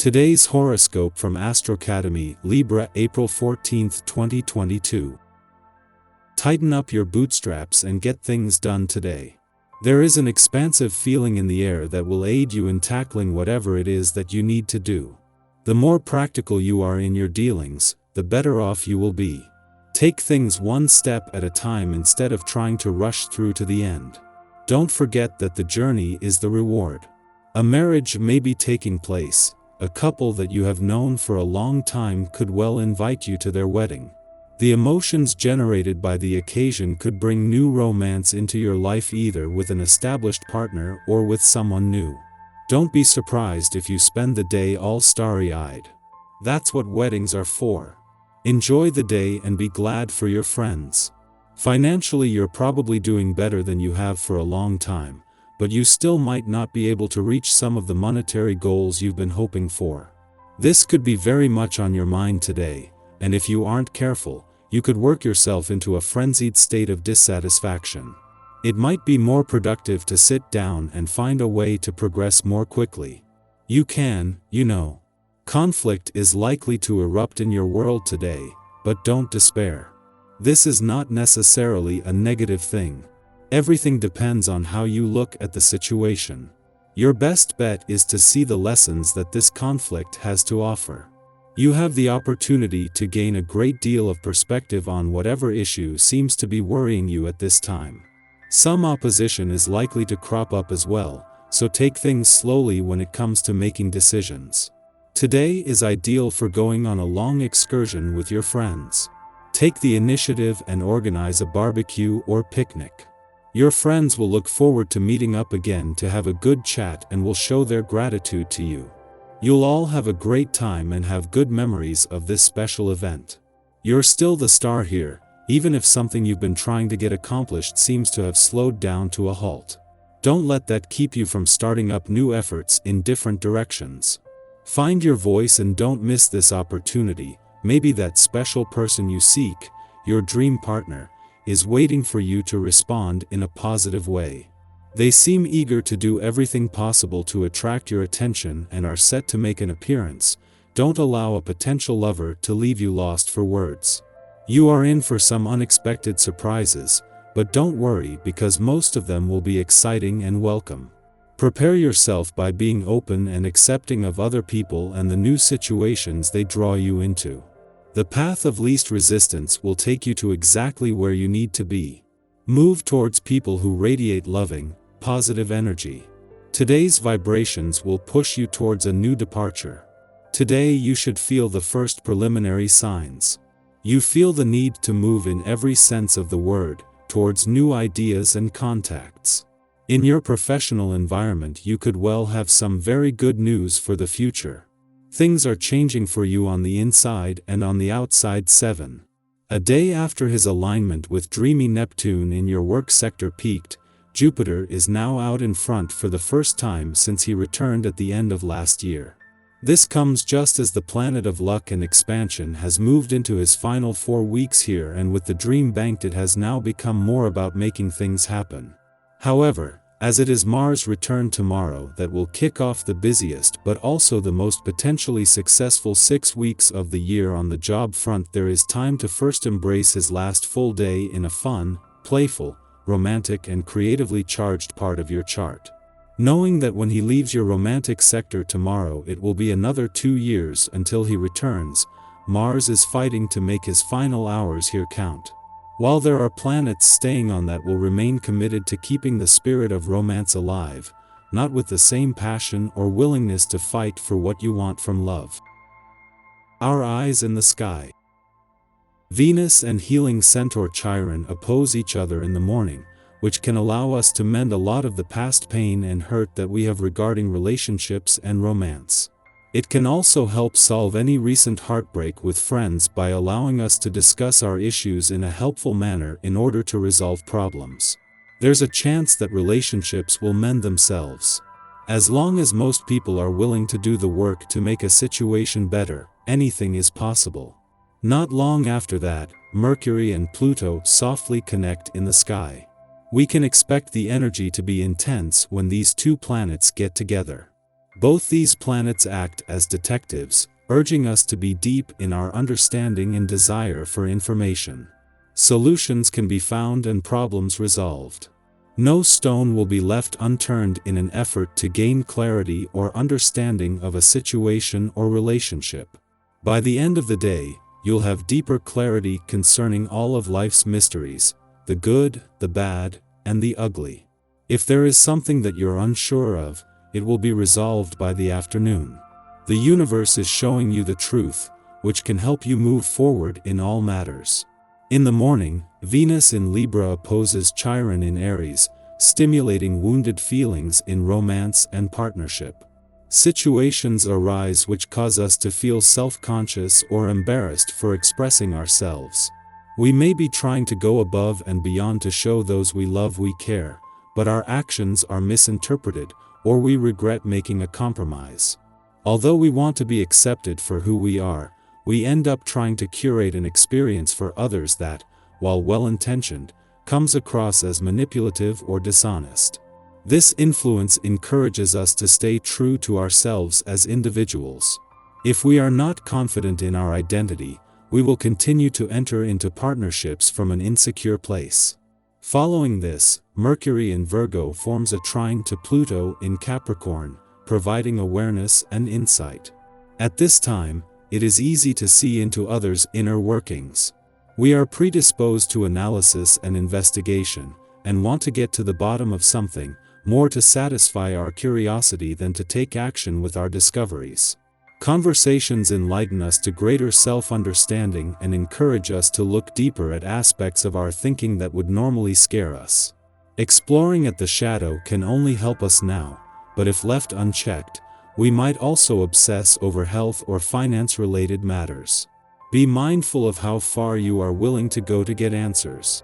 Today's horoscope from Astrocademy, Libra, April 14, 2022. Tighten up your bootstraps and get things done today. There is an expansive feeling in the air that will aid you in tackling whatever it is that you need to do. The more practical you are in your dealings, the better off you will be. Take things one step at a time instead of trying to rush through to the end. Don't forget that the journey is the reward. A marriage may be taking place. A couple that you have known for a long time could well invite you to their wedding. The emotions generated by the occasion could bring new romance into your life, either with an established partner or with someone new. Don't be surprised if you spend the day all starry-eyed. That's what weddings are for. Enjoy the day and be glad for your friends. Financially, you're probably doing better than you have for a long time, but you still might not be able to reach some of the monetary goals you've been hoping for. This could be very much on your mind today, and if you aren't careful, you could work yourself into a frenzied state of dissatisfaction. It might be more productive to sit down and find a way to progress more quickly. You can, Conflict is likely to erupt in your world today, but don't despair. This is not necessarily a negative thing. Everything depends on how you look at the situation. Your best bet is to see the lessons that this conflict has to offer. You have the opportunity to gain a great deal of perspective on whatever issue seems to be worrying you at this time. Some opposition is likely to crop up as well, so take things slowly when it comes to making decisions. Today is ideal for going on a long excursion with your friends. Take the initiative and organize a barbecue or picnic. Your friends will look forward to meeting up again to have a good chat and will show their gratitude to you. You'll all have a great time and have good memories of this special event. You're still the star here, even if something you've been trying to get accomplished seems to have slowed down to a halt. Don't let that keep you from starting up new efforts in different directions. Find your voice and don't miss this opportunity. Maybe that special person you seek, your dream partner, is waiting for you to respond in a positive way. They seem eager to do everything possible to attract your attention and are set to make an appearance. Don't allow a potential lover to leave you lost for words. You are in for some unexpected surprises, but don't worry because most of them will be exciting and welcome. Prepare yourself by being open and accepting of other people and the new situations they draw you into. The path of least resistance will take you to exactly where you need to be. Move towards people who radiate loving, positive energy. Today's vibrations will push you towards a new departure. Today you should feel the first preliminary signs. You feel the need to move in every sense of the word, towards new ideas and contacts. In your professional environment you could well have some very good news for the future. Things are changing for you on the inside and on the outside. 7. A day after his alignment with dreamy Neptune in your work sector peaked, Jupiter is now out in front for the first time since he returned at the end of last year. This comes just as the planet of luck and expansion has moved into his final 4 weeks here, and with the dream banked it has now become more about making things happen. However, as it is Mars' return tomorrow that will kick off the busiest but also the most potentially successful 6 weeks of the year on the job front, there is time to first embrace his last full day in a fun, playful, romantic and creatively charged part of your chart. Knowing that when he leaves your romantic sector tomorrow it will be another 2 years until he returns, Mars is fighting to make his final hours here count. While there are planets staying on that will remain committed to keeping the spirit of romance alive, not with the same passion or willingness to fight for what you want from love. Our eyes in the sky. Venus and healing centaur Chiron oppose each other in the morning, which can allow us to mend a lot of the past pain and hurt that we have regarding relationships and romance. It can also help solve any recent heartbreak with friends by allowing us to discuss our issues in a helpful manner in order to resolve problems. There's a chance that relationships will mend themselves. As long as most people are willing to do the work to make a situation better, anything is possible. Not long after that, Mercury and Pluto softly connect in the sky. We can expect the energy to be intense when these two planets get together. Both these planets act as detectives, urging us to be deep in our understanding and desire for information. Solutions can be found and problems resolved. No stone will be left unturned in an effort to gain clarity or understanding of a situation or relationship. By the end of the day, you'll have deeper clarity concerning all of life's mysteries, the good, the bad, and the ugly. If there is something that you're unsure of, it will be resolved by the afternoon. The universe is showing you the truth, which can help you move forward in all matters. In the morning, Venus in Libra opposes Chiron in Aries, stimulating wounded feelings in romance and partnership. Situations arise which cause us to feel self-conscious or embarrassed for expressing ourselves. We may be trying to go above and beyond to show those we love we care, but our actions are misinterpreted, or we regret making a compromise. Although we want to be accepted for who we are, we end up trying to curate an experience for others that, while well-intentioned, comes across as manipulative or dishonest. This influence encourages us to stay true to ourselves as individuals. If we are not confident in our identity, we will continue to enter into partnerships from an insecure place. Following this, Mercury in Virgo forms a trine to Pluto in Capricorn, providing awareness and insight. At this time, it is easy to see into others' inner workings. We are predisposed to analysis and investigation, and want to get to the bottom of something, more to satisfy our curiosity than to take action with our discoveries. Conversations enlighten us to greater self-understanding and encourage us to look deeper at aspects of our thinking that would normally scare us. Exploring at the shadow can only help us now, but if left unchecked, we might also obsess over health or finance-related matters. Be mindful of how far you are willing to go to get answers.